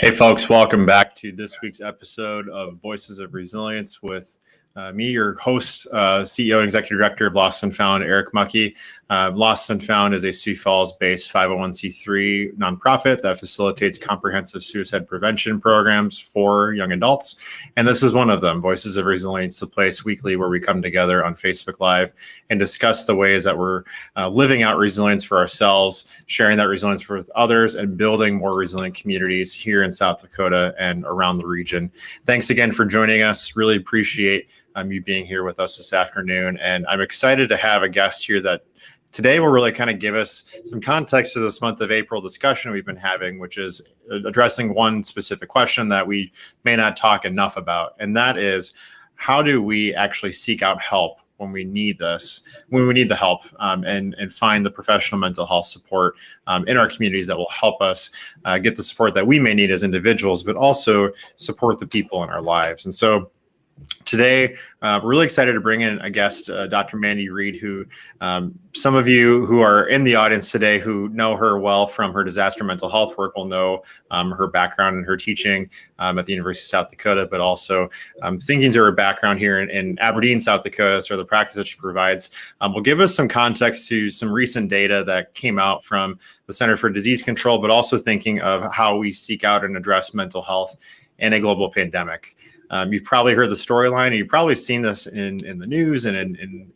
Hey folks, welcome back to this week's episode of Voices of Resilience with me, your host, CEO and Executive Director of Lost&Found, Erik Muckey. Lost&Found is a Sioux Falls-based 501c3 nonprofit that facilitates comprehensive suicide prevention programs for young adults. And this is one of them, Voices of Resilience, the place weekly where we come together on Facebook Live and discuss the ways that we're living out resilience for ourselves, sharing that resilience with others, and building more resilient communities here in South Dakota and around the region. Thanks again for joining us. Really appreciate you being here with us this afternoon. And I'm excited to have a guest here that today will really kind of give us some context to this month of April discussion we've been having, which is addressing one specific question that we may not talk enough about. And that is, how do we actually seek out help when we need the help and find the professional mental health support in our communities that will help us get the support that we may need as individuals, but also support the people in our lives. And so today, we're really excited to bring in a guest, Dr. Mandy Reed, who some of you who are in the audience today who know her well from her disaster mental health work will know her background and her teaching at the University of South Dakota, but also thinking to her background here in Aberdeen, South Dakota, so the practice that she provides will give us some context to some recent data that came out from the Center for Disease Control, but also thinking of how we seek out and address mental health in a global pandemic. You've probably heard the storyline, and you've probably seen this in the news and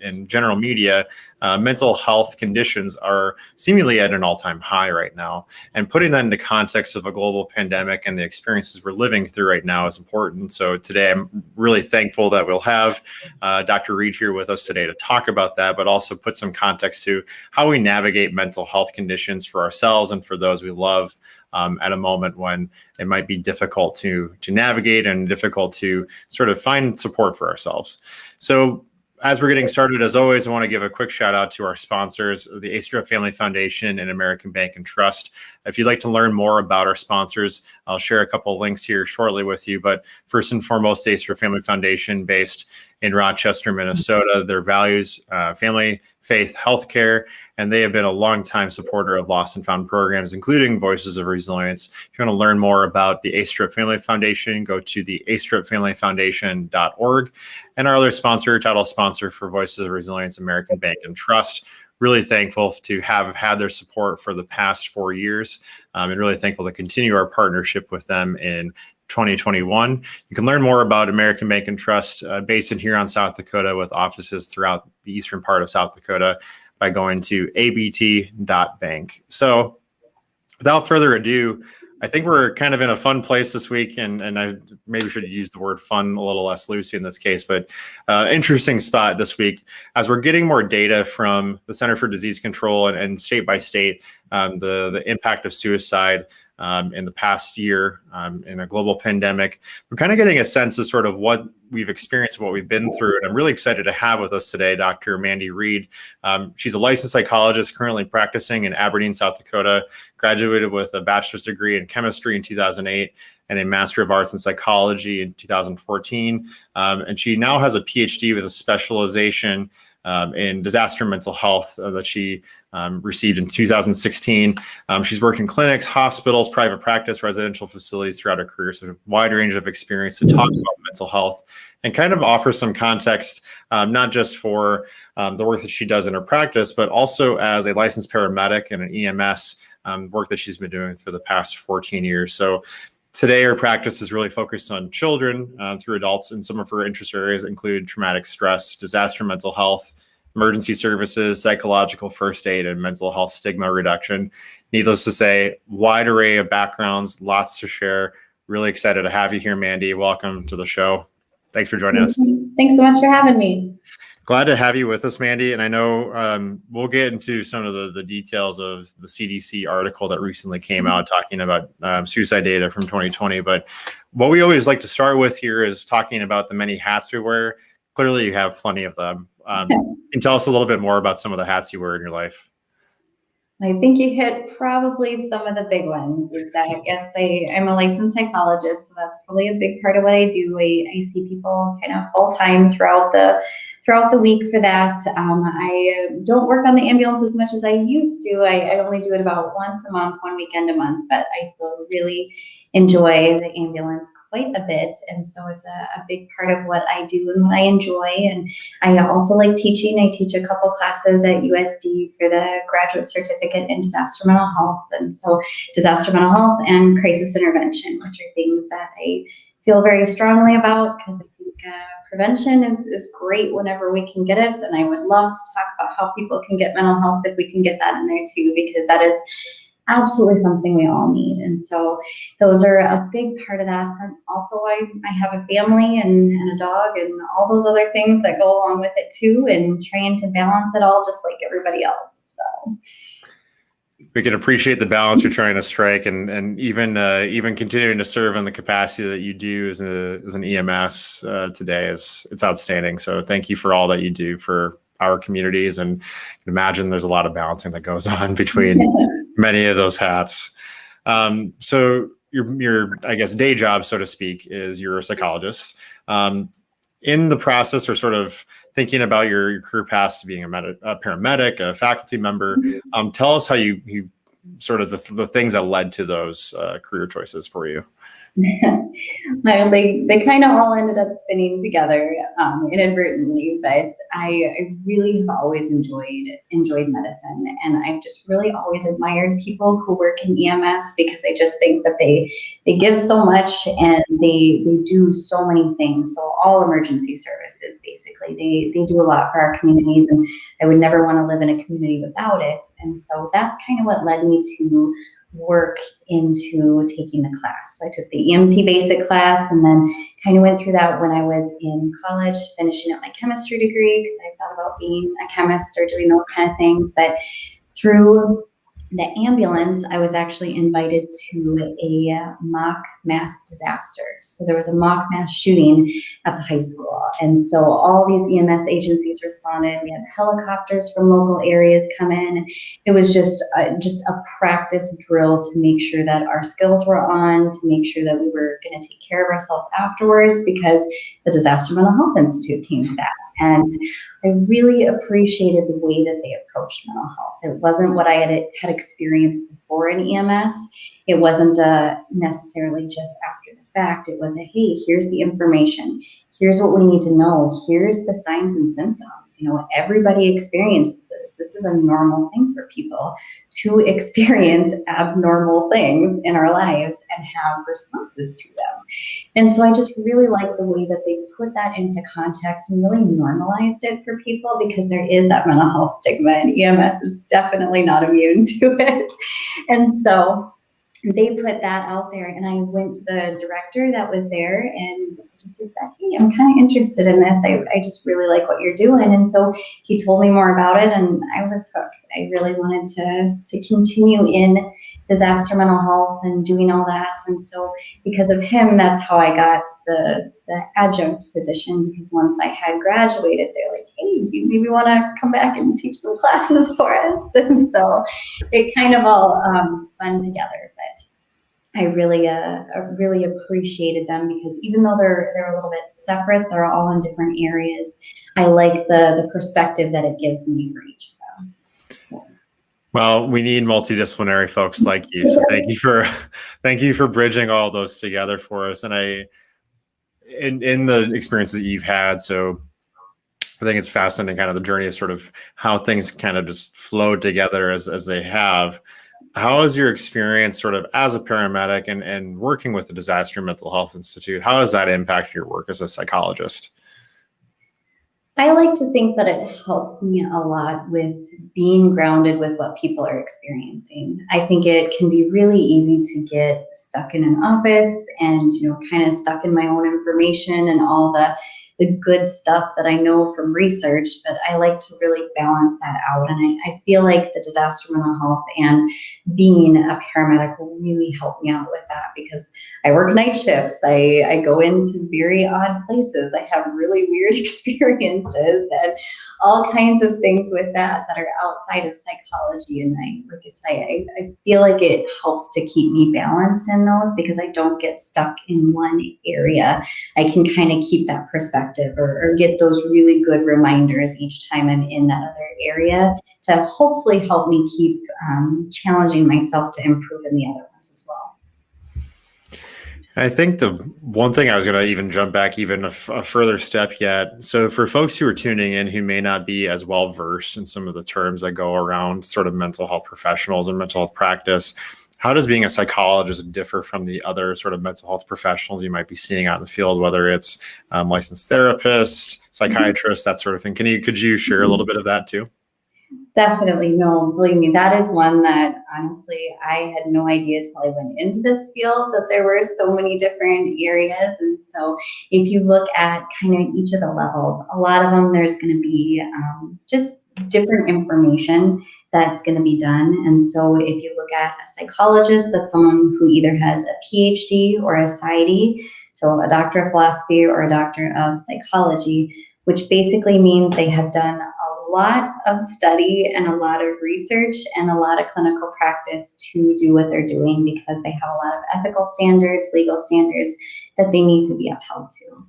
in general media. Mental health conditions are seemingly at an all-time high right now. And putting that into context of a global pandemic and the experiences we're living through right now is important. So today, I'm really thankful that we'll have Dr. Reed here with us today to talk about that, but also put some context to how we navigate mental health conditions for ourselves and for those we love at a moment when it might be difficult to navigate and difficult to sort of find support for ourselves. So as we're getting started, as always, I want to give a quick shout out to our sponsors, the Aestra Family Foundation and American Bank and Trust. If you'd like to learn more about our sponsors, I'll share a couple of links here shortly with you. But first and foremost, the Aestra Family Foundation, based in Rochester, Minnesota. Their values, family, faith, healthcare, and they have been a longtime supporter of Lost&Found programs, including Voices of Resilience. If you want to learn more about the Aestra Family Foundation, go to the astrafamilyfoundation.org. And our other sponsor, title sponsor for Voices of Resilience, American Bank and Trust. Really thankful to have had their support for the past 4 years, and really thankful to continue our partnership with them in 2021. You can learn more about American Bank and Trust based in Huron, South Dakota, with offices throughout the eastern part of South Dakota by going to abt.bank. So without further ado, I think we're kind of in a fun place this week, and I maybe should use the word fun a little less loosely in this case, but interesting spot this week as we're getting more data from the Center for Disease Control and state by state, the impact of suicide in the past year in a global pandemic. We're kind of getting a sense of sort of what we've experienced, what we've been through. And I'm really excited to have with us today Dr. Mandy Reed. She's a licensed psychologist currently practicing in Aberdeen, South Dakota, graduated with a bachelor's degree in chemistry in 2008 and a Master of Arts in Psychology in 2014. And she now has a PhD with a specialization in disaster mental health that she received in 2016. She's worked in clinics, hospitals, private practice, residential facilities throughout her career, so a wide range of experience to talk about mental health and kind of offer some context, not just for the work that she does in her practice, but also as a licensed paramedic and an EMS work that she's been doing for the past 14 years. So today, her practice is really focused on children through adults, and some of her interest areas include traumatic stress, disaster mental health, emergency services, psychological first aid, and mental health stigma reduction. Needless to say, wide array of backgrounds, lots to share. Really excited to have you here, Mandy. Welcome to the show. Thanks for joining us. Thanks so much for having me. Glad to have you with us, Mandy. And I know we'll get into some of the details of the CDC article that recently came out talking about suicide data from 2020. But what we always like to start with here is talking about the many hats we wear. Clearly, you have plenty of them. Can you tell us a little bit more about some of the hats you wear in your life? I think you hit probably some of the big ones. Is that, yes, I'm a licensed psychologist, so that's probably a big part of what I do. I see people kind of full time throughout the week for that. I don't work on the ambulance as much as I used to. I only do it about once a month, one weekend a month, but I still really enjoy the ambulance quite a bit. And so it's a big part of what I do and what I enjoy. And I also like teaching. I teach a couple classes at USD for the graduate certificate in disaster mental health. And so disaster mental health and crisis intervention, which are things that I feel very strongly about, because I think prevention is great whenever we can get it. And I would love to talk about how people can get mental health if we can get that in there too, because that is absolutely something we all need. And so those are a big part of that. And also I have a family and a dog and all those other things that go along with it too, and trying to balance it all just like everybody else. So we can appreciate the balance you're trying to strike, and even continuing to serve in the capacity that you do as an EMS today it's outstanding. So thank you for all that you do for our communities, and imagine there's a lot of balancing that goes on between many of those hats. So your I guess day job, so to speak, is you're a psychologist. In the process, or sort of thinking about your career paths to being a paramedic, a faculty member, tell us how you sort of the things that led to those career choices for you. They kind of all ended up spinning together inadvertently, but I really have always enjoyed medicine, and I've just really always admired people who work in EMS, because I just think that they give so much and they do so many things. So all emergency services, basically, they do a lot for our communities, and I would never want to live in a community without it. And so that's kind of what led me to work into taking the class. So I took the EMT basic class, and then kind of went through that when I was in college, finishing up my chemistry degree, because I thought about being a chemist or doing those kind of things. But through the ambulance, I was actually invited to a mock mass disaster. So there was a mock mass shooting at the high school. And so all these EMS agencies responded. We had helicopters from local areas come in. It was just a practice drill to make sure that our skills were on, to make sure that we were going to take care of ourselves afterwards, because the Disaster Mental Health Institute came to that. And I really appreciated the way that they approached mental health. It wasn't what I had experienced before in EMS. It wasn't necessarily just after the fact. It was hey, here's the information. Here's what we need to know. Here's the signs and symptoms. Everybody experiences this. This is a normal thing for people to experience abnormal things in our lives and have responses to them. And so I just really like the way that they put that into context and really normalized it for people, because there is that mental health stigma, and EMS is definitely not immune to it. And so they put that out there, and I went to the director that was there and just said, hey, I'm kind of interested in this. I just really like what you're doing. And so he told me more about it, and I was hooked. I really wanted to continue in disaster mental health and doing all that. And so because of him, that's how I got the adjunct position, because once I had graduated, they're like, hey, do you maybe want to come back and teach some classes for us? And so it kind of all spun together. But I really appreciated them, because even though they're a little bit separate, they're all in different areas. I like the perspective that it gives me for each of them. Well, we need multidisciplinary folks like you. So thank you for bridging all those together for us. And in the experiences that you've had, so I think it's fascinating, kind of the journey of sort of how things kind of just flowed together as they have. How has your experience sort of as a paramedic and working with the Disaster Mental Health Institute, how has that impacted your work as a psychologist? I like to think that it helps me a lot with being grounded with what people are experiencing. I think it can be really easy to get stuck in an office and, kind of stuck in my own information and all the good stuff that I know from research, but I like to really balance that out. And I feel like the disaster mental health and being a paramedic will really help me out with that, because I work night shifts. I go into very odd places. I have really weird experiences and all kinds of things with that are outside of psychology. And like I say, I feel like it helps to keep me balanced in those, because I don't get stuck in one area. I can kind of keep that perspective or get those really good reminders each time I'm in that other area to hopefully help me keep challenging myself to improve in the other ones as well. I think the one thing I was going to even jump back even a further step yet. So for folks who are tuning in who may not be as well versed in some of the terms that go around sort of mental health professionals and mental health practice, how does being a psychologist differ from the other sort of mental health professionals you might be seeing out in the field, whether it's licensed therapists, psychiatrists, that sort of thing? Could you share a little bit of that too? Definitely. No, believe me, that is one that honestly, I had no idea until I went into this field that there were so many different areas. And so if you look at kind of each of the levels, a lot of them, there's going to be just different information that's going to be done. And so if you look at a psychologist, that's someone who either has a PhD or a PsyD, so a doctor of philosophy or a doctor of psychology, which basically means they have done a lot of study and a lot of research and a lot of clinical practice to do what they're doing, because they have a lot of ethical standards, legal standards that they need to be upheld to.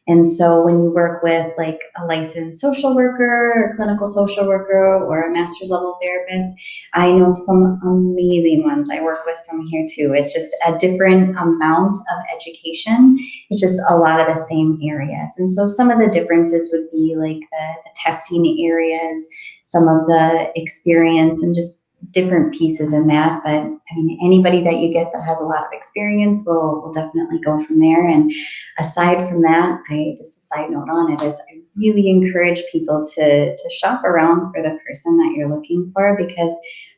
And so when you work with like a licensed social worker or clinical social worker or a master's level therapist, I know some amazing ones I work with from here too. It's just a different amount of education. It's just a lot of the same areas. And so some of the differences would be like the testing areas, some of the experience, and just different pieces in that. But I mean, anybody that you get that has a lot of experience will definitely go from there. And aside from that, just a side note on it is I really encourage people to shop around for the person that you're looking for, because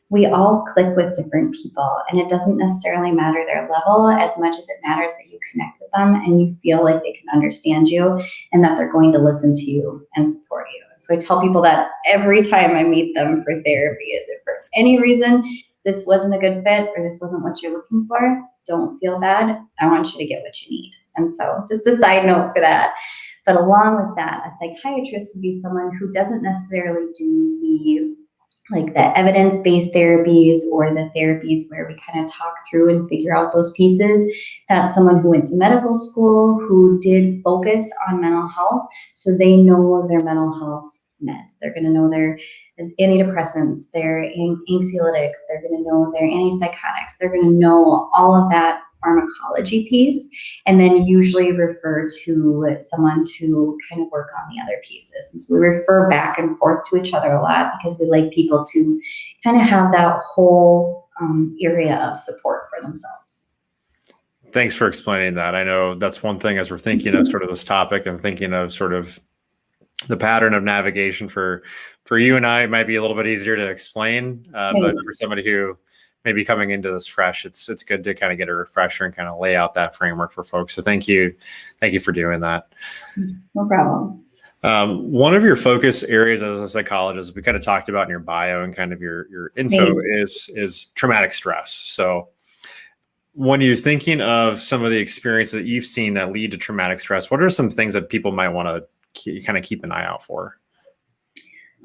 we all click with different people, and it doesn't necessarily matter their level as much as it matters that you connect with them and you feel like they can understand you and that they're going to listen to you and support you. So I tell people that every time I meet them for therapy, is if for any reason this wasn't a good fit or this wasn't what you're looking for, don't feel bad. I want you to get what you need. And so just a side note for that. But along with that, a psychiatrist would be someone who doesn't necessarily do the evidence-based therapies or the therapies where we kind of talk through and figure out those pieces. That's someone who went to medical school, who did focus on mental health, so they know their mental health meds. They're going to know their antidepressants, their anxiolytics, they're going to know their antipsychotics, they're going to know all of that pharmacology piece, and then usually refer to someone to kind of work on the other pieces. And so we refer back and forth to each other a lot because we like people to kind of have that whole area of support for themselves. Thanks for explaining that. I know that's one thing as we're thinking of sort of this topic and thinking of sort of the pattern of navigation for you and I, it might be a little bit easier to explain, but for somebody who maybe coming into this fresh, it's good to kind of get a refresher and kind of lay out that framework for folks. So thank you for doing that. No problem. One of your focus areas as a psychologist, we kind of talked about in your bio and kind of your info is traumatic stress. So when you're thinking of some of the experiences that you've seen that lead to traumatic stress, what are some things that people might want to kind of keep an eye out for?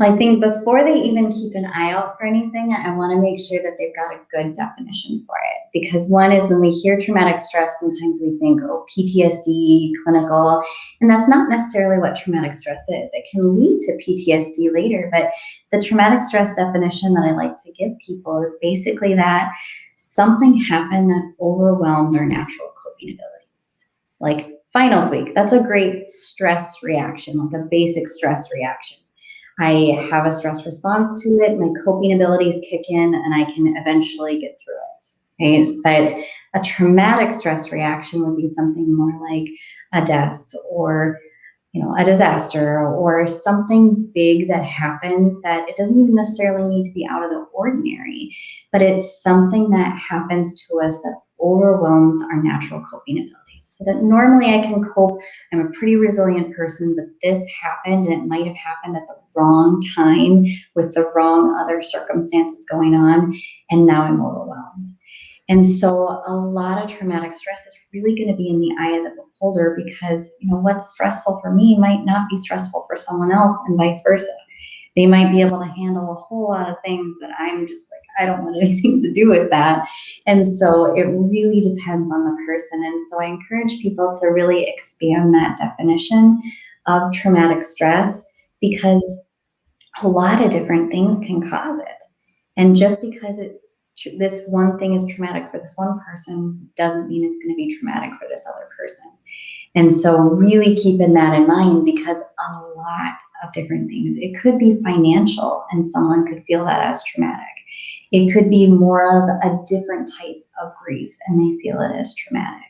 I think before they even keep an eye out for anything, I want to make sure that they've got a good definition for it. Because one is, when we hear traumatic stress, sometimes we think, oh, PTSD, clinical, and that's not necessarily what traumatic stress is. It can lead to PTSD later, but the traumatic stress definition that I like to give people is basically that something happened that overwhelmed our natural coping abilities. Like finals week, that's a great stress reaction, like a basic stress reaction. I have a stress response to it, my coping abilities kick in, and I can eventually get through it, right? But a traumatic stress reaction would be something more like a death or, a disaster or something big that happens that it doesn't even necessarily need to be out of the ordinary, but it's something that happens to us that overwhelms our natural coping abilities. So that normally I can cope, I'm a pretty resilient person, but this happened and it might have happened at the wrong time with the wrong other circumstances going on, and now I'm overwhelmed. And so a lot of traumatic stress is really going to be in the eye of the beholder, because what's stressful for me might not be stressful for someone else, and vice versa. They might be able to handle a whole lot of things that I'm just like, I don't want anything to do with that. And so it really depends on the person. And so I encourage people to really expand that definition of traumatic stress, because a lot of different things can cause it. And just because it this one thing is traumatic for this one person doesn't mean it's going to be traumatic for this other person. And so really keeping that in mind, because a lot of different things, it could be financial and someone could feel that as traumatic. It could be more of a different type of grief and they feel it as traumatic.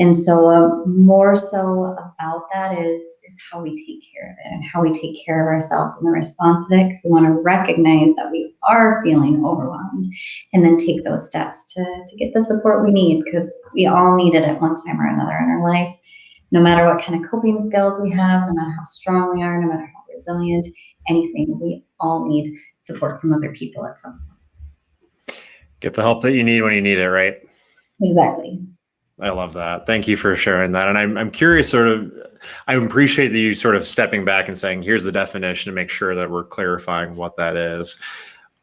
And so more so about that is how we take care of it and how we take care of ourselves in the response to it, because we want to recognize that we are feeling overwhelmed and then take those steps to get the support we need, because we all need it at one time or another in our life. No matter what kind of coping skills we have, no matter how strong we are, no matter how resilient, anything, we all need support from other people at some point. Get the help that you need when you need it, right? Exactly. I love that. Thank you for sharing that. And I'm curious, I appreciate that you sort of stepping back and saying, here's the definition, to make sure that we're clarifying what that is.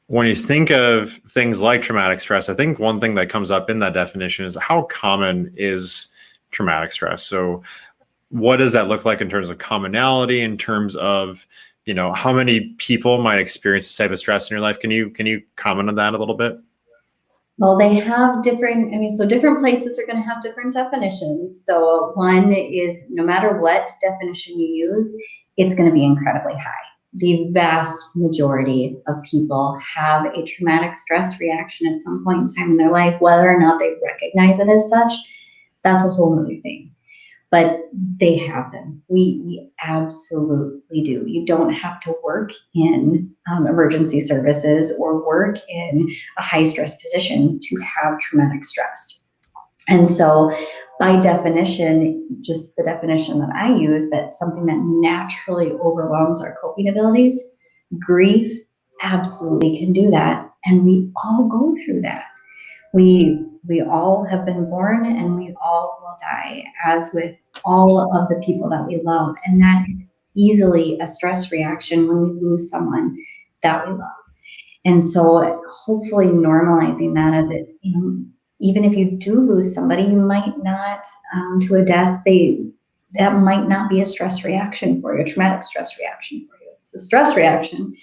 When you think of things like traumatic stress, I think one thing that comes up in that definition is how common is traumatic stress. So what does that look like in terms of commonality, in terms of, how many people might experience this type of stress in your life? Can you comment on that a little bit? Well, they have different, so different places are going to have different definitions. So one is, no matter what definition you use, it's going to be incredibly high. The vast majority of people have a traumatic stress reaction at some point in time in their life. Whether or not they recognize it as such, that's a whole other thing. But they have them. We absolutely do. You don't have to work in emergency services or work in a high stress position to have traumatic stress. And so by definition, just the definition that I use, that's something that naturally overwhelms our coping abilities. Grief absolutely can do that. And we all go through that. We all have been born and we all will die, as with all of the people that we love. And that is easily a stress reaction when we lose someone that we love. And so hopefully normalizing that as it, even if you do lose somebody, you might not, to a death, that might not be a stress reaction for you, a traumatic stress reaction for you. It's a stress reaction,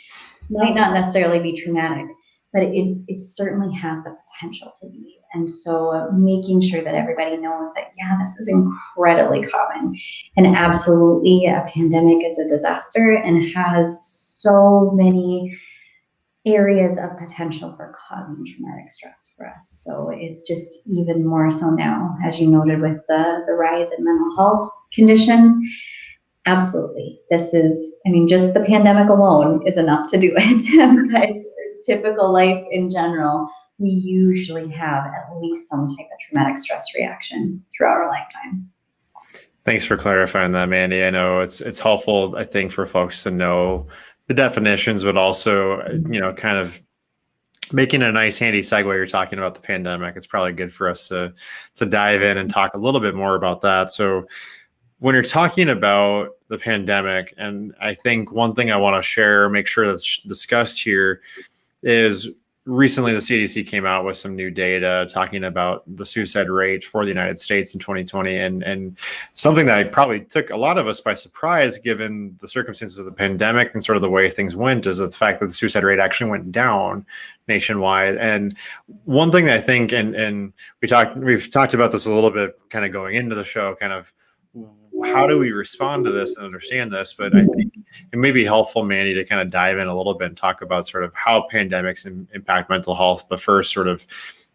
might not necessarily be traumatic, but it certainly has the potential to be. And so making sure that everybody knows that, this is incredibly common. And absolutely, a pandemic is a disaster and has so many areas of potential for causing traumatic stress for us. So it's just even more so now, as you noted, with the rise in mental health conditions. Absolutely. This is, just the pandemic alone is enough to do it. But typical life in general, we usually have at least some type of traumatic stress reaction throughout our lifetime. Thanks for clarifying that, Mandy. I know it's helpful, I think, for folks to know the definitions, but also, kind of making a nice handy segue. You're talking about the pandemic. It's probably good for us to dive in and talk a little bit more about that. So when you're talking about the pandemic, and I think one thing I want to share, make sure that's discussed here, is recently the CDC came out with some new data talking about the suicide rate for the United States in 2020. And something that probably took a lot of us by surprise, given the circumstances of the pandemic and sort of the way things went, is the fact that the suicide rate actually went down nationwide. And one thing that I think, and we've talked about this a little bit kind of going into the show, kind of how do we respond to this and understand this? But I think it may be helpful, Mandy, to kind of dive in a little bit and talk about sort of how pandemics impact mental health. But first, sort of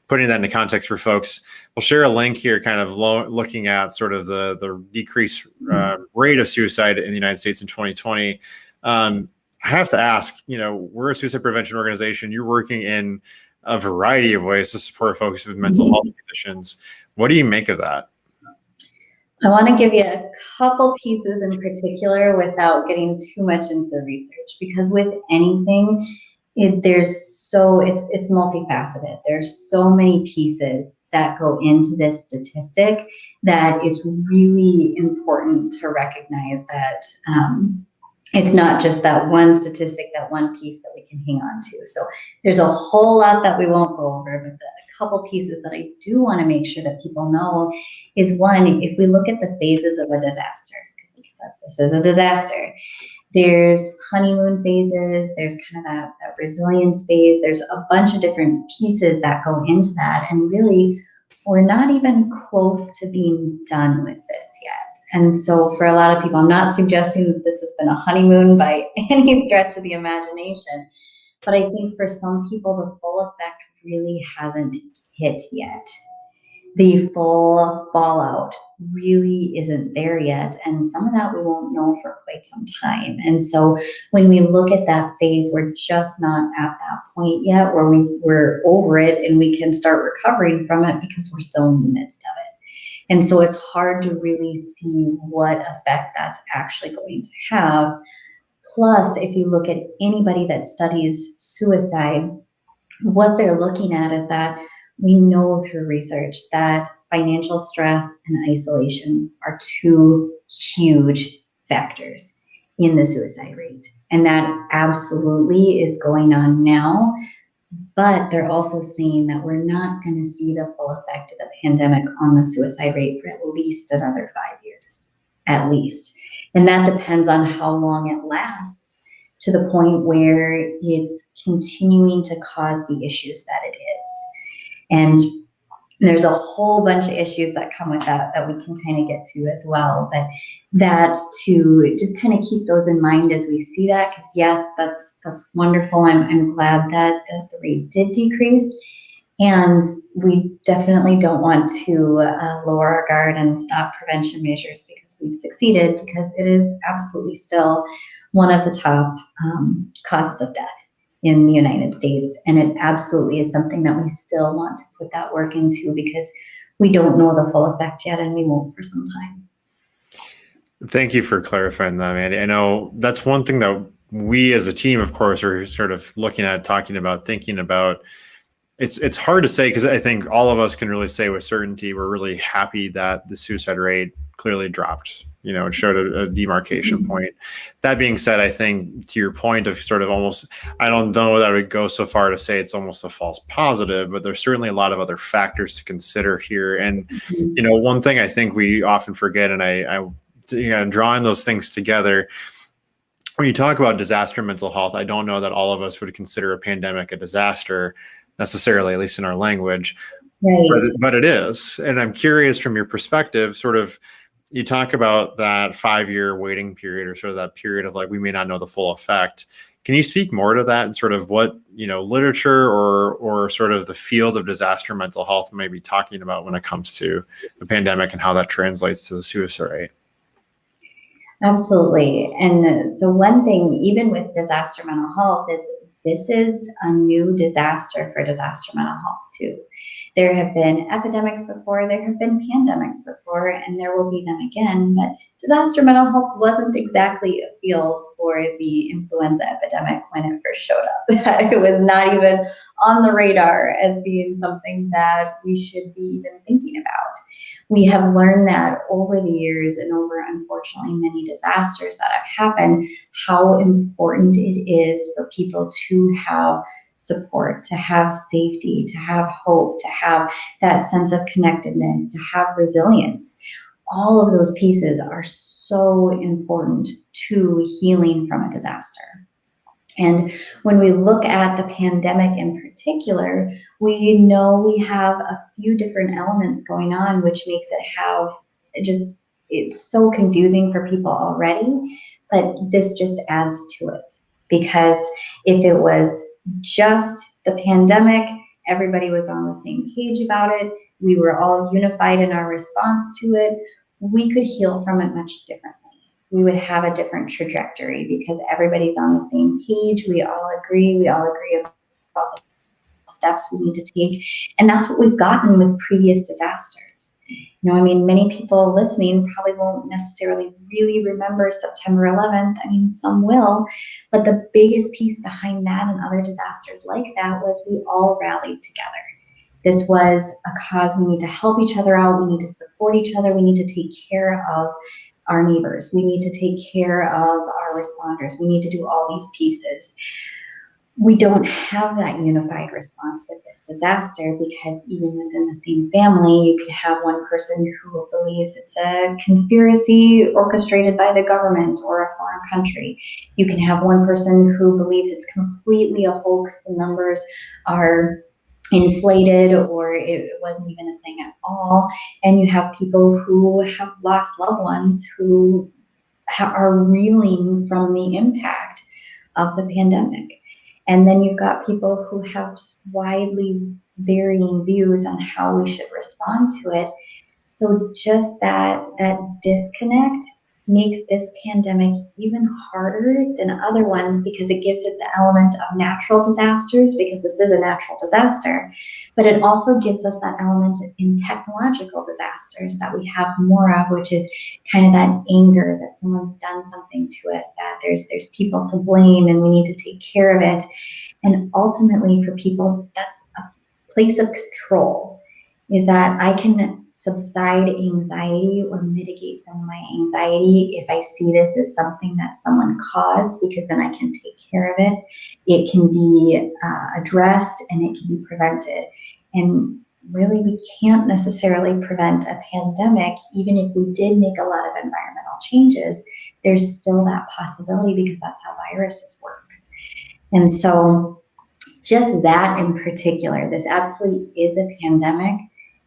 putting that into context for folks, we'll share a link here kind of looking at sort of the decreased rate of suicide in the United States in 2020. I have to ask, we're a suicide prevention organization. You're working in a variety of ways to support folks with mental health conditions. What do you make of that? I want to give you a couple pieces in particular without getting too much into the research, because with anything, it's multifaceted. There's so many pieces that go into this statistic that it's really important to recognize that it's not just that one statistic, that one piece that we can hang on to. So there's a whole lot that we won't go over, but a couple pieces that I do want to make sure that people know is, one, if we look at the phases of a disaster, because like I said, this is a disaster, There's honeymoon phases, there's kind of that resilience phase. There's a bunch of different pieces that go into that. And really, we're not even close to being done with this yet. And so for a lot of people, I'm not suggesting that this has been a honeymoon by any stretch of the imagination, but I think for some people, the full effect really hasn't hit yet. The full fallout really isn't there yet. And some of that we won't know for quite some time. And so when we look at that phase, we're just not at that point yet where we're over it and we can start recovering from it because we're still in the midst of it. And so it's hard to really see what effect that's actually going to have. Plus, if you look at anybody that studies suicide, what they're looking at is that we know through research that financial stress and isolation are two huge factors in the suicide rate. And that absolutely is going on now. But they're also saying that we're not going to see the full effect of the pandemic on the suicide rate for at least another 5 years, at least. And that depends on how long it lasts, to the point where it's continuing to cause the issues that it is. And there's a whole bunch of issues that come with that we can kind of get to as well. But that, to just kind of keep those in mind as we see that, because yes, that's wonderful. I'm glad that the rate did decrease. And we definitely don't want to lower our guard and stop prevention measures because we've succeeded, because it is absolutely still one of the top causes of death in the United States. And it absolutely is something that we still want to put that work into, because we don't know the full effect yet, and we won't for some time. Thank you for clarifying that, Mandy. I know that's one thing that we as a team, of course, are sort of looking at, talking about, thinking about. It's hard to say, because I think all of us can really say with certainty we're really happy that the suicide rate clearly dropped. It showed a demarcation point. That being said, I think to your point of sort of almost, I don't know that I would go so far to say it's almost a false positive, but there's certainly a lot of other factors to consider here. And, one thing I think we often forget, and I drawing those things together, when you talk about disaster mental health, I don't know that all of us would consider a pandemic a disaster necessarily, at least in our language, right. But it is. And I'm curious from your perspective, sort of, you talk about that 5-year waiting period, or sort of that period of like, we may not know the full effect. Can you speak more to that and sort of what, literature or sort of the field of disaster mental health may be talking about when it comes to the pandemic and how that translates to the suicide rate? Absolutely. And so one thing, even with disaster mental health, is this is a new disaster for disaster mental health too. There have been epidemics before, there have been pandemics before, and there will be them again. But disaster mental health wasn't exactly a field for the influenza epidemic when it first showed up. It was not even on the radar as being something that we should be even thinking about. We have learned that over the years and over, unfortunately, many disasters that have happened, how important it is for people to have support, to have safety, to have hope, to have that sense of connectedness, to have resilience. All of those pieces are so important to healing from a disaster. And when we look at the pandemic in particular, we know we have a few different elements going on, which makes it have it's so confusing for people already, but this just adds to it. Because if it was just the pandemic, everybody was on the same page about it, we were all unified in our response to it, we could heal from it much differently. We would have a different trajectory because everybody's on the same page. We all agree about the steps we need to take. And that's what we've gotten with previous disasters. Many people listening probably won't necessarily really remember September 11th. Some will, but the biggest piece behind that and other disasters like that was we all rallied together. This was a cause. We need to help each other out. We need to support each other. We need to take care of our neighbors. We need to take care of our responders. We need to do all these pieces. we don't have that unified response with this disaster, because even within the same family, you could have one person who believes it's a conspiracy orchestrated by the government or a foreign country. You can have one person who believes it's completely a hoax, the numbers are inflated, or it wasn't even a thing at all. And you have people who have lost loved ones who are reeling from the impact of the pandemic. And then you've got people who have just widely varying views on how we should respond to it. So just that disconnect makes this pandemic even harder than other ones, because it gives it the element of natural disasters, because this is a natural disaster, but it also gives us that element in technological disasters that we have more of, which is kind of that anger that someone's done something to us, that there's people to blame and we need to take care of it. And ultimately for people, that's a place of control, is that I can subside anxiety or mitigate some of my anxiety if I see this as something that someone caused, because then I can take care of it. It can be addressed and it can be prevented. And really, we can't necessarily prevent a pandemic. Even if we did make a lot of environmental changes, there's still that possibility, because that's how viruses work. And so just that in particular, this absolutely is a pandemic.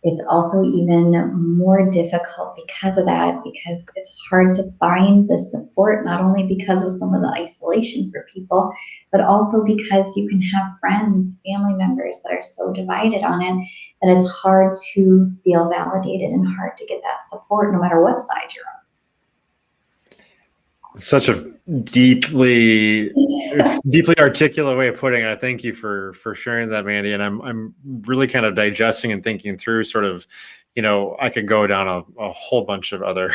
It's also even more difficult because of that, because it's hard to find the support, not only because of some of the isolation for people, but also because you can have friends, family members that are so divided on it that it's hard to feel validated and hard to get that support no matter what side you're on. Such a deeply articulate way of putting it. I thank you for sharing that, Mandy. And I'm really kind of digesting and thinking through sort of, I could go down a whole bunch of other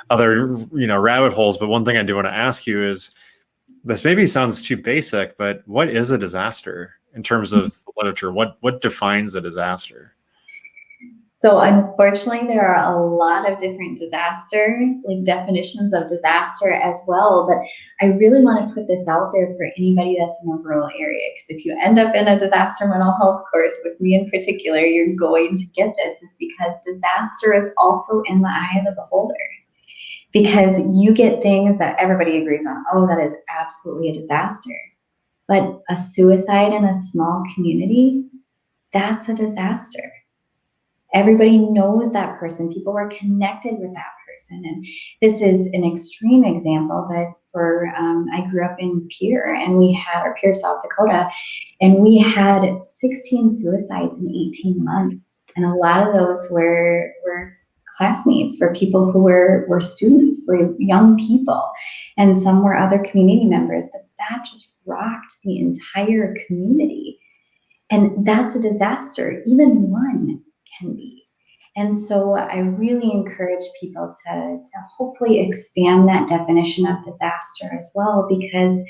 rabbit holes. But one thing I do want to ask you is, this maybe sounds too basic, but what is a disaster in terms of literature? What defines a disaster? So unfortunately, there are a lot of different definitions of disaster as well. But I really want to put this out there for anybody that's in a rural area, because if you end up in a disaster mental health course with me in particular, you're going to get this, is because disaster is also in the eye of the beholder. Because you get things that everybody agrees on. Oh, that is absolutely a disaster. But a suicide in a small community, that's a disaster. Everybody knows that person. People are connected with that person. And this is an extreme example, but I grew up in Pierre, and Pierre, South Dakota, and we had 16 suicides in 18 months. And a lot of those were classmates, were people who were students, were young people, and some were other community members. But that just rocked the entire community. And that's a disaster. Even one can be. And so I really encourage people to hopefully expand that definition of disaster as well, because,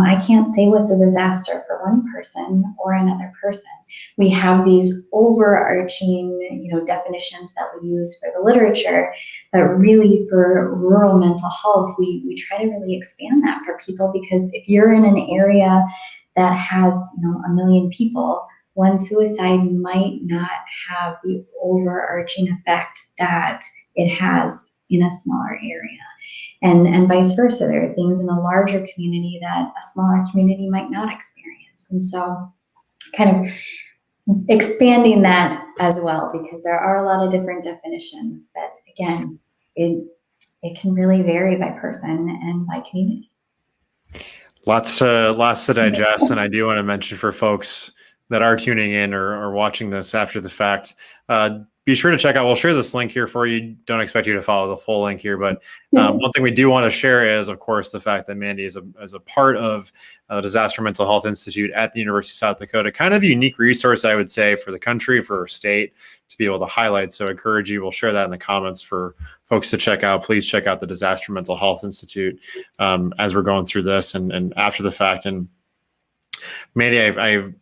I can't say what's a disaster for one person or another person. We have these overarching, definitions that we use for the literature, but really for rural mental health, we try to really expand that for people, because if you're in an area that has, 1 million people, one suicide might not have the overarching effect that it has in a smaller area. And vice versa. There are things in a larger community that a smaller community might not experience. And so kind of expanding that as well, because there are a lot of different definitions that, again, it can really vary by person and by community. Lots to digest. And I do want to mention for folks that are tuning in or watching this after the fact, be sure to check out, we'll share this link here for you. Don't expect you to follow the full link here, but one thing we do want to share is, of course, the fact that Mandy is a part of the Disaster Mental Health Institute at the University of South Dakota. Kind of a unique resource, I would say, for the country, for our state, to be able to highlight. So I encourage you, we'll share that in the comments for folks to check out. Please check out the Disaster Mental Health Institute as we're going through this and after the fact. And Mandy,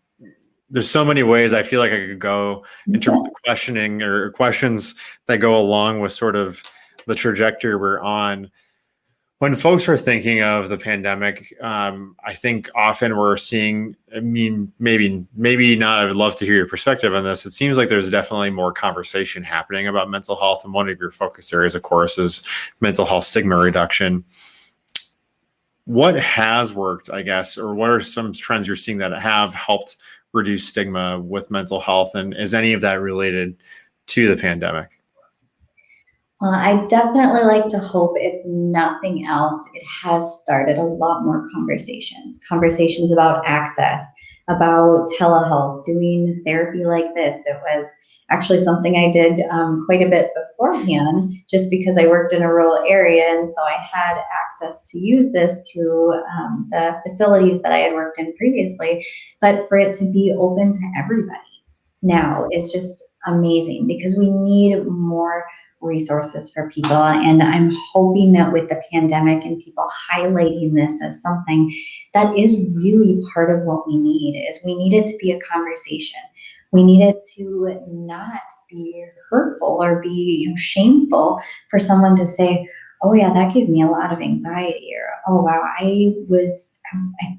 there's so many ways I feel like I could go in terms of questioning or questions that go along with sort of the trajectory we're on. When folks are thinking of the pandemic, I think often we're seeing, I mean, maybe not, I would love to hear your perspective on this. It seems like there's definitely more conversation happening about mental health. And one of your focus areas, of course, is mental health stigma reduction. What has worked, I guess, or what are some trends you're seeing that have helped reduce stigma with mental health? And is any of that related to the pandemic? Well, I definitely like to hope, if nothing else, it has started a lot more conversations about access, about telehealth, doing therapy like this. It was actually something I did quite a bit beforehand, just because I worked in a rural area. And so I had access to use this through the facilities that I had worked in previously. But for it to be open to everybody now is just amazing, because we need more resources for people. And I'm hoping that with the pandemic and people highlighting this as something that is really part of what we need, is we need it to be a conversation. We need it to not be hurtful or be shameful for someone to say, oh yeah, that gave me a lot of anxiety, or oh wow, I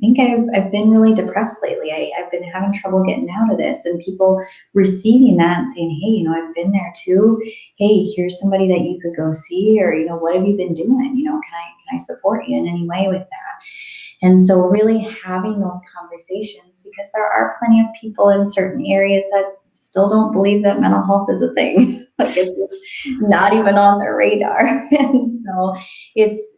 think I've been really depressed lately. I've been having trouble getting out of this. And people receiving that and saying, hey, I've been there too. Hey, here's somebody that you could go see, or, what have you been doing? Can I support you in any way with that? And so really having those conversations, because there are plenty of people in certain areas that still don't believe that mental health is a thing. Like, it's just not even on their radar. And so it's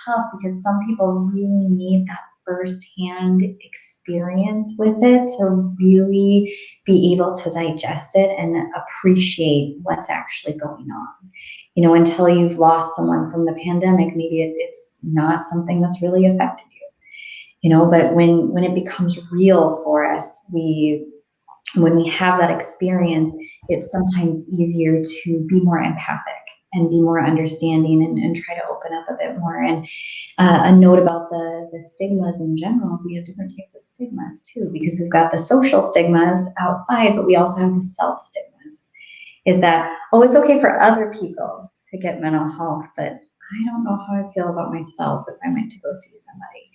tough, because some people really need that firsthand experience with it to really be able to digest it and appreciate what's actually going on. Until you've lost someone from the pandemic, maybe it's not something that's really affected you. But when it becomes real for us, when we have that experience, it's sometimes easier to be more empathic and be more understanding, and try to open up a bit more. And a note about the stigmas in general is we have different types of stigmas too, because we've got the social stigmas outside, but we also have the self stigmas. Is that, oh, it's okay for other people to get mental health, but I don't know how I feel about myself if I went to go see somebody.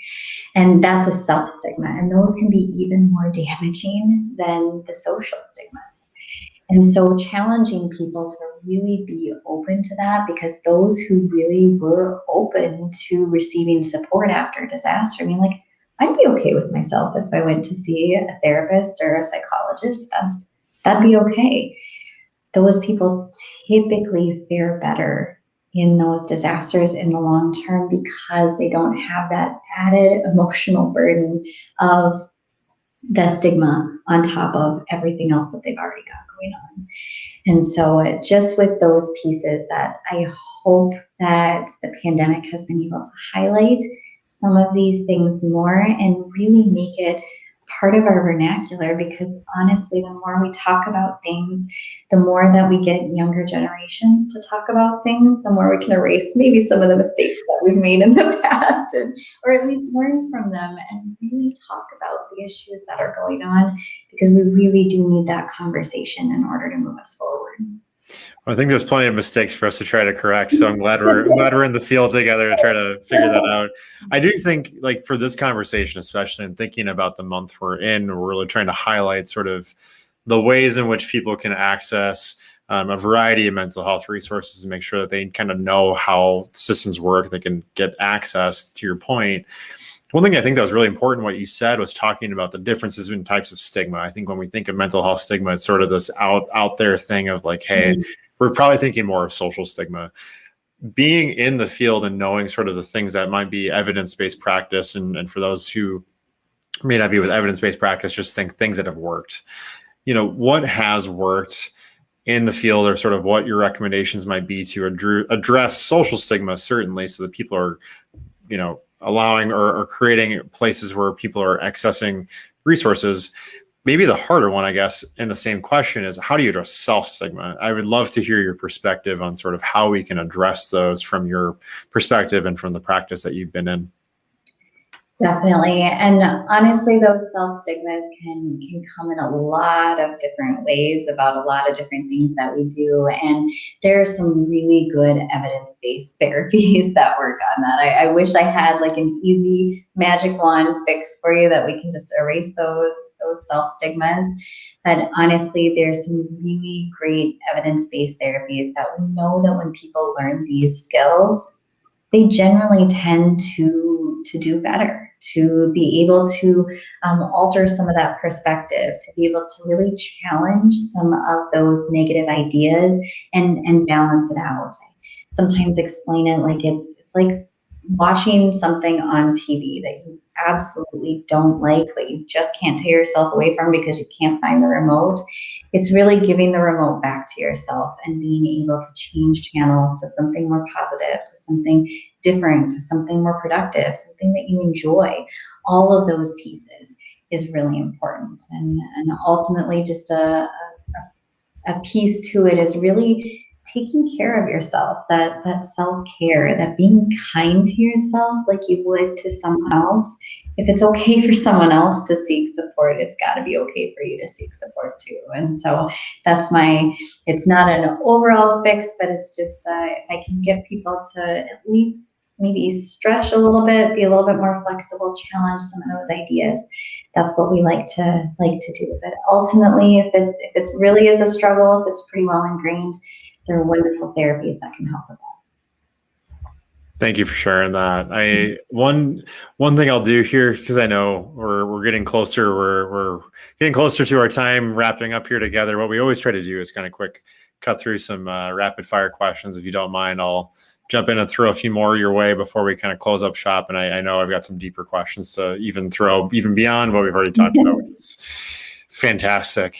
And that's a self stigma. And those can be even more damaging than the social stigmas. And so challenging people to really be open to that, because those who really were open to receiving support after disaster, I'd be okay with myself if I went to see a therapist or a psychologist. That'd be okay. Those people typically fare better in those disasters in the long term, because they don't have that added emotional burden of the stigma on top of everything else that they've already got going on. And so just with those pieces, that I hope that the pandemic has been able to highlight some of these things more and really make it part of our vernacular, because honestly, the more we talk about things, the more that we get younger generations to talk about things, the more we can erase maybe some of the mistakes that we've made in the past, or at least learn from them and really talk about the issues that are going on, because we really do need that conversation in order to move us forward. I think there's plenty of mistakes for us to try to correct. So I'm glad we're in the field together to try to figure that out. I do think, like, for this conversation, especially in thinking about the month we're in, we're really trying to highlight sort of the ways in which people can access a variety of mental health resources and make sure that they kind of know how systems work. They can get access. To your point, one thing I think that was really important, what you said, was talking about the differences in types of stigma. I think when we think of mental health stigma, it's sort of this out there thing of like, hey, we're probably thinking more of social stigma. Being in the field and knowing sort of the things that might be evidence-based practice, and for those who may not be with evidence-based practice, just think things that have worked. What has worked in the field, or sort of what your recommendations might be to address social stigma, certainly, so that people are, allowing or creating places where people are accessing resources. Maybe the harder one, I guess, in the same question is, how do you address self-stigma? I would love to hear your perspective on sort of how we can address those from your perspective and from the practice that you've been in. Definitely. And honestly, those self stigmas can come in a lot of different ways about a lot of different things that we do. And there are some really good evidence-based therapies that work on that. I wish I had like an easy magic wand fix for you that we can just erase those self stigmas. But honestly, there's some really great evidence-based therapies that we know that when people learn these skills, they generally tend to do better, to be able to alter some of that perspective, to be able to really challenge some of those negative ideas and balance it out. I sometimes explain it like it's like watching something on TV that you absolutely don't like, but you just can't tear yourself away from because you can't find the remote. It's really giving the remote back to yourself and being able to change channels to something more positive, to something different, to something more productive, something that you enjoy. All of those pieces is really important. And ultimately, just a piece to it is really taking care of yourself, that self-care, that being kind to yourself like you would to someone else. If it's okay for someone else to seek support, it's got to be okay for you to seek support too. And so that's it's not an overall fix, but it's just if I can get people to at least maybe stretch a little bit, be a little bit more flexible, challenge some of those ideas. That's what we like to do. But ultimately, if it's really is a struggle, if it's pretty well ingrained, there are wonderful therapies that can help with that. Thank you for sharing that. One thing I'll do here, because I know we're getting closer. We're getting closer to our time wrapping up here together. What we always try to do is kind of quick cut through some rapid fire questions. If you don't mind, I'll jump in and throw a few more your way before we kind of close up shop. And I know I've got some deeper questions to even throw even beyond what we've already talked about, which is fantastic.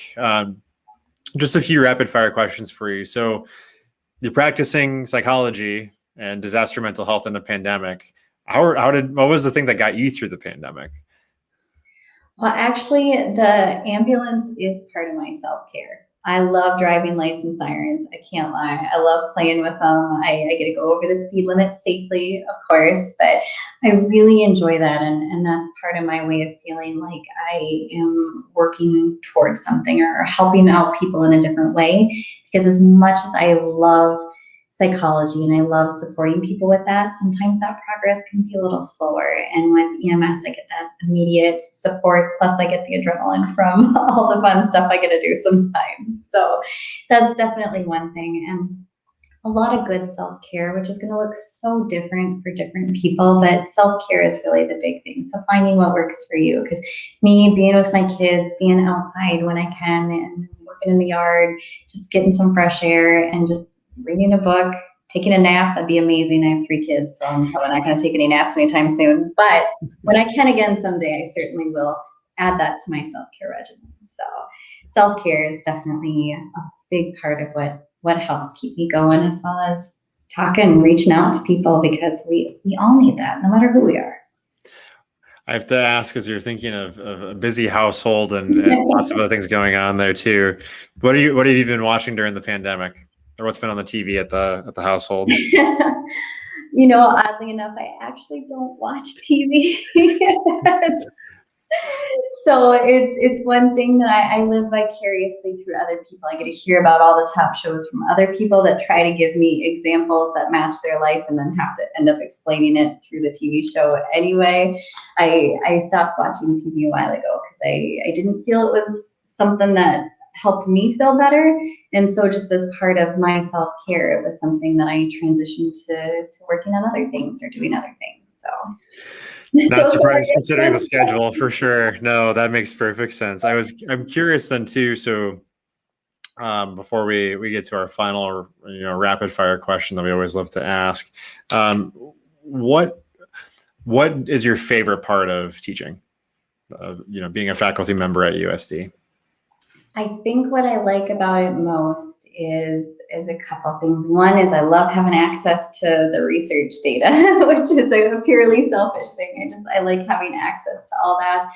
Just a few rapid fire questions for you. So you're practicing psychology and disaster mental health in the pandemic. What was the thing that got you through the pandemic? Well, actually, the ambulance is part of my self-care. I love driving lights and sirens. I can't lie. I love playing with them. I get to go over the speed limit safely, of course, but I really enjoy that. And that's part of my way of feeling like I am working towards something or helping out people in a different way. Because as much as I love psychology and I love supporting people with that, sometimes that progress can be a little slower. And with EMS, I get that immediate support, plus I get the adrenaline from all the fun stuff I get to do sometimes. So that's definitely one thing. And a lot of good self-care, which is going to look so different for different people, but self-care is really the big thing. So finding what works for you, because me being with my kids, being outside when I can and working in the yard, just getting some fresh air and just reading a book, taking a nap, that'd be amazing. I have 3 kids, so I'm probably not going to take any naps anytime soon. But when I can again someday, I certainly will add that to my self-care regimen. So self-care is definitely a big part of what helps keep me going, as well as talking, reaching out to people, because we all need that, no matter who we are. I have to ask, because you're thinking of a busy household and lots of other things going on there too. What have you been watching during the pandemic? Or what's been on the TV at the household? Oddly enough, I actually don't watch TV. So it's one thing that I live vicariously through other people. I get to hear about all the top shows from other people that try to give me examples that match their life and then have to end up explaining it through the TV show anyway. I stopped watching TV a while ago because I didn't feel it was something that helped me feel better. And so just as part of my self-care, it was something that I transitioned to working on other things or doing other things. So not surprised considering the schedule, for sure. No, that makes perfect sense. I'm curious then too. So before we get to our final, rapid fire question that we always love to ask, what is your favorite part of teaching? Being a faculty member at USD. I think what I like about it most is a couple things. One is I love having access to the research data, which is a purely selfish thing. I like having access to all that.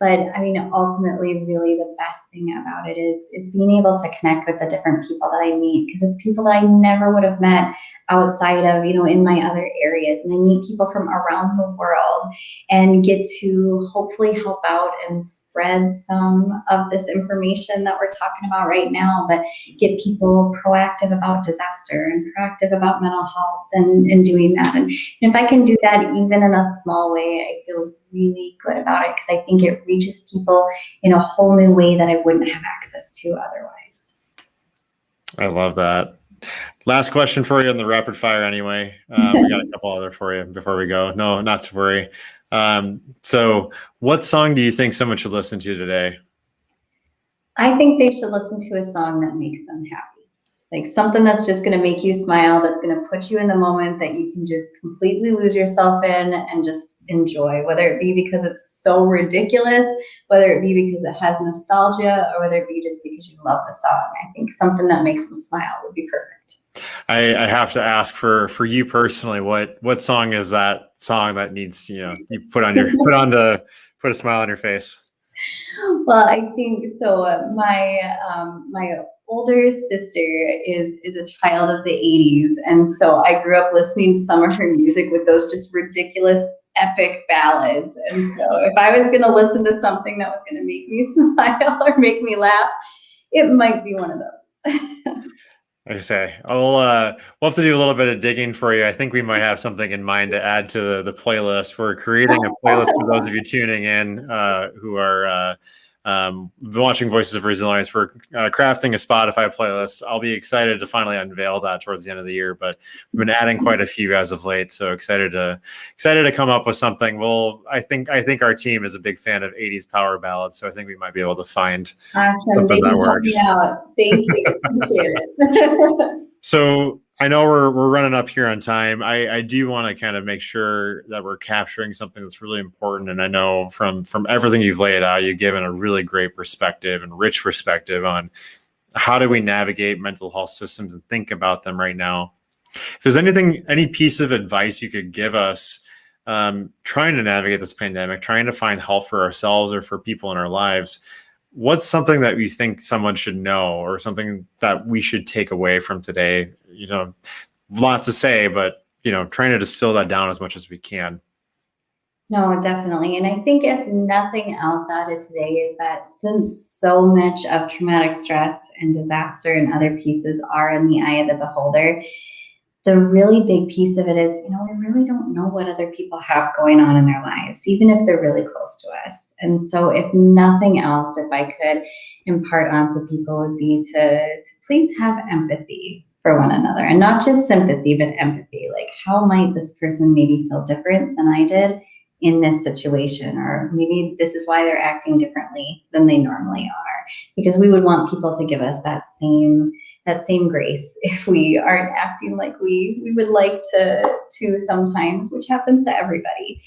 But I mean, ultimately, really the best thing about it is being able to connect with the different people that I meet, because it's people that I never would have met outside of, in my other areas. And I meet people from around the world and get to hopefully help out and spread some of this information that we're talking about right now, but get people proactive about disaster and proactive about mental health and doing that. And if I can do that even in a small way, I feel really good about it, because I think it reaches people in a whole new way that I wouldn't have access to otherwise. I love that. Last question for you on the rapid fire anyway. We got a couple other for you before we go. No, not to worry. So what song do you think someone should listen to today? I think they should listen to a song that makes them happy. Like something that's just going to make you smile, that's going to put you in the moment that you can just completely lose yourself in and just enjoy, whether it be because it's so ridiculous, whether it be because it has nostalgia, or whether it be just because you love the song. I think something that makes them smile would be perfect. I have to ask for you personally, what song is that song that needs, you put a smile on your face? Well, I think so. My older sister is a child of the 80s, and so I grew up listening to some of her music with those just ridiculous epic ballads. And so if I was going to listen to something that was going to make me smile or make me laugh, it might be one of those. Like I say, we'll have to do a little bit of digging for you. I think we might have something in mind to add to the playlist. We're creating a playlist for those of you tuning in who are watching Voices of Resilience. We're crafting a Spotify playlist. I'll be excited to finally unveil that towards the end of the year, but we've been adding quite a few as of late. So excited to come up with something. I think our team is a big fan of 80s power ballads, so I think we might be able to find something that works. Thank you. Appreciate it. So I know we're running up here on time. I do want to kind of make sure that we're capturing something that's really important. And I know from everything you've laid out, you've given a really great perspective and rich perspective on how do we navigate mental health systems and think about them right now. If there's any piece of advice you could give us trying to navigate this pandemic, trying to find help for ourselves or for people in our lives, what's something that you think someone should know, or something that we should take away from today? Lots to say, but trying to distill that down as much as we can. No, definitely. And I think if nothing else out of today is that since so much of traumatic stress and disaster and other pieces are in the eye of the beholder, the really big piece of it is, we really don't know what other people have going on in their lives, even if they're really close to us. And so if nothing else, if I could impart onto people, would be to please have empathy for one another, and not just sympathy, but empathy. Like, how might this person maybe feel different than I did in this situation? Or maybe this is why they're acting differently than they normally are, because we would want people to give us that same grace if we aren't acting like we would like to sometimes, which happens to everybody.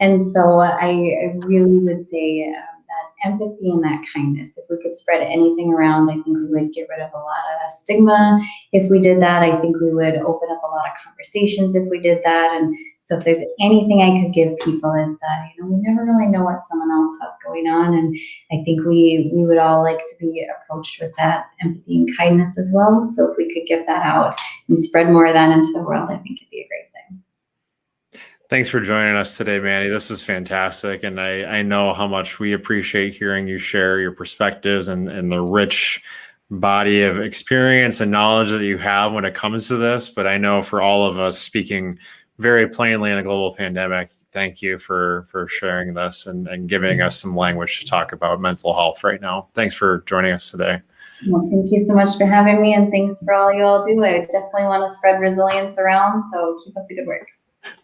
And so I really would say that empathy and that kindness, if we could spread anything around, I think we would get rid of a lot of stigma. If we did that, I think we would open up a lot of conversations if we did that. And so if there's anything I could give people is that, we never really know what someone else has going on. And I think we would all like to be approached with that empathy and kindness as well. So if we could give that out and spread more of that into the world, I think it'd be a great thing. Thanks for joining us today, Mandy. This is fantastic. And I know how much we appreciate hearing you share your perspectives and the rich body of experience and knowledge that you have when it comes to this. But I know for all of us, speaking very plainly in a global pandemic, thank you for sharing this and giving us some language to talk about mental health right now. Thanks for joining us today. Well, thank you so much for having me, and thanks for all you all do. I definitely want to spread resilience around, so keep up the good work.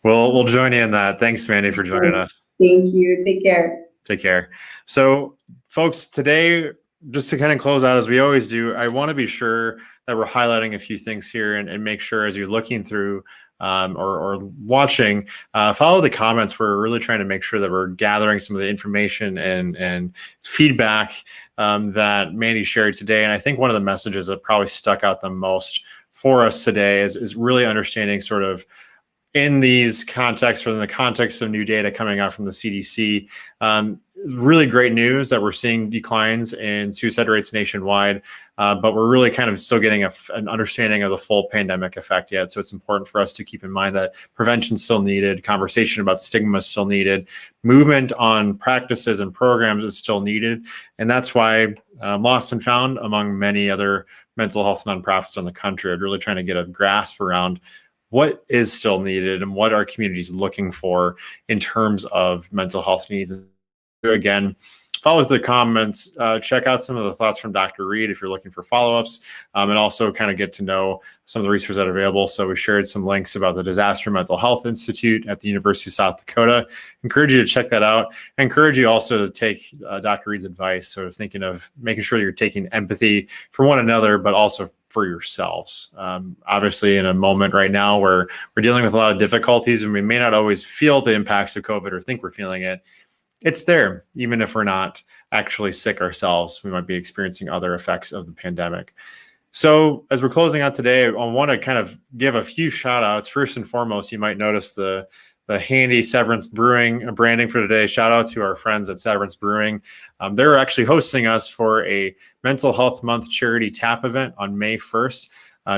We'll join you in that. Thanks, Mandy, for joining us. Thank you. Take care. Take care. So, folks, today, just to kind of close out as we always do, I want to be sure that we're highlighting a few things here and make sure as you're looking through or watching, follow the comments. We're really trying to make sure that we're gathering some of the information and feedback that Mandy shared today. And I think one of the messages that probably stuck out the most for us today is really understanding sort of in these contexts, or in the context of new data coming out from the CDC, really great news that we're seeing declines in suicide rates nationwide, but we're really kind of still getting an understanding of the full pandemic effect yet. So it's important for us to keep in mind that prevention is still needed, conversation about stigma is still needed, movement on practices and programs is still needed. And that's why Lost&Found, among many other mental health nonprofits in the country, are really trying to get a grasp around what is still needed and what our community is looking for in terms of mental health needs. Again, follow the comments, check out some of the thoughts from Dr. Reed if you're looking for follow-ups, and also kind of get to know some of the resources that are available. So we shared some links about the Disaster Mental Health Institute at the University of South Dakota. Encourage you to check that out. I encourage you also to take Dr. Reed's advice. So thinking of making sure you're taking empathy for one another, but also for yourselves. Obviously, in a moment right now where we're dealing with a lot of difficulties and we may not always feel the impacts of COVID or think we're feeling it, it's there. Even if we're not actually sick ourselves, we might be experiencing other effects of the pandemic. So as we're closing out today, I want to kind of give a few shout outs. First and foremost, you might notice the handy Severance Brewing branding for today. Shout out to our friends at Severance Brewing. They're actually hosting us for a Mental Health Month charity tap event on May 1st.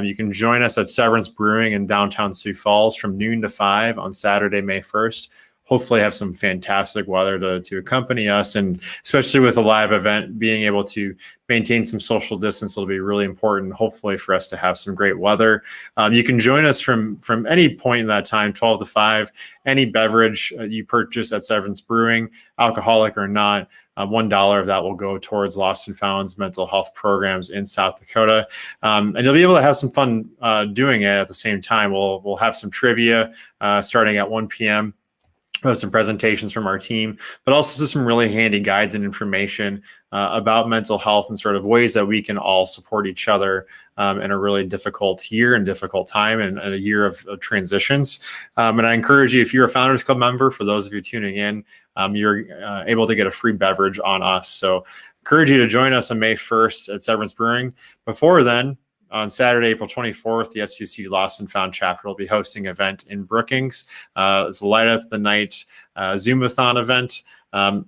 You can join us at Severance Brewing in downtown Sioux Falls from noon to 5 on Saturday, May 1st. Hopefully have some fantastic weather to accompany us. And especially with a live event, being able to maintain some social distance will be really important, hopefully for us to have some great weather. You can join us from any point in that time, 12 to 5, any beverage you purchase at Severance Brewing, alcoholic or not, $1 of that will go towards Lost&Found's mental health programs in South Dakota. And you'll be able to have some fun doing it at the same time. We'll have some trivia starting at 1 p.m., some presentations from our team, but also some really handy guides and information about mental health and sort of ways that we can all support each other in a really difficult year and difficult time and a year of transitions. And I encourage you, if you're a Founders Club member, for those of you tuning in, you're able to get a free beverage on us. So encourage you to join us on May 1st at Severance Brewing. Before then, on Saturday, April 24th, the SUC Lost&Found chapter will be hosting an event in Brookings. It's a Light Up the Night Zoomathon event.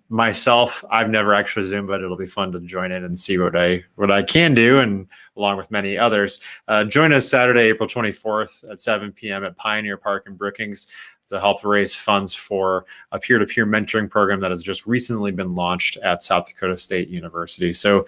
Myself, I've never actually Zoomed, but it'll be fun to join in and see what I can do, and along with many others. Join us Saturday, April 24th at 7 p.m. at Pioneer Park in Brookings to help raise funds for a peer-to-peer mentoring program that has just recently been launched at South Dakota State University. So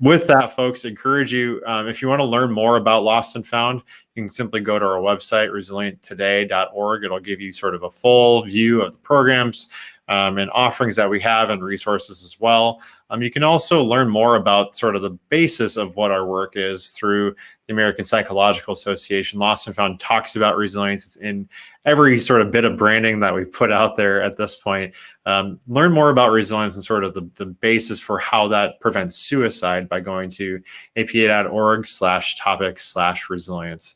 with that, folks, encourage you, if you want to learn more about Lost&Found, you can simply go to our website, resilienttoday.org. It'll give you sort of a full view of the programs and offerings that we have and resources as well. You can also learn more about sort of the basis of what our work is through the American Psychological Association. Lost&Found talks about resilience. It's in every sort of bit of branding that we've put out there at this point. Learn more about resilience and sort of the basis for how that prevents suicide by going to apa.org/topics/resilience.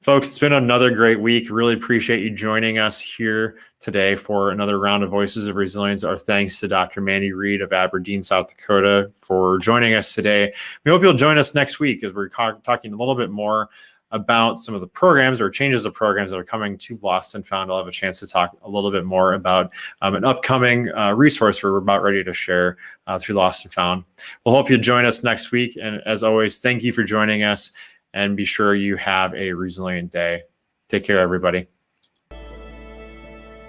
Folks, it's been another great week. Really appreciate you joining us here today for another round of Voices of Resilience. Our thanks to Dr. Mandy Reed of Aberdeen, South Dakota, for joining us today. We hope you'll join us next week as we're talking a little bit more about some of the programs or changes of programs that are coming to Lost&Found. I'll have a chance to talk a little bit more about an upcoming resource we're about ready to share through Lost&Found. We'll hope you join us next week. And as always, thank you for joining us. And be sure you have a resilient day. Take care, everybody.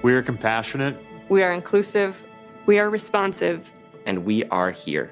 We are compassionate. We are inclusive. We are responsive. And we are here.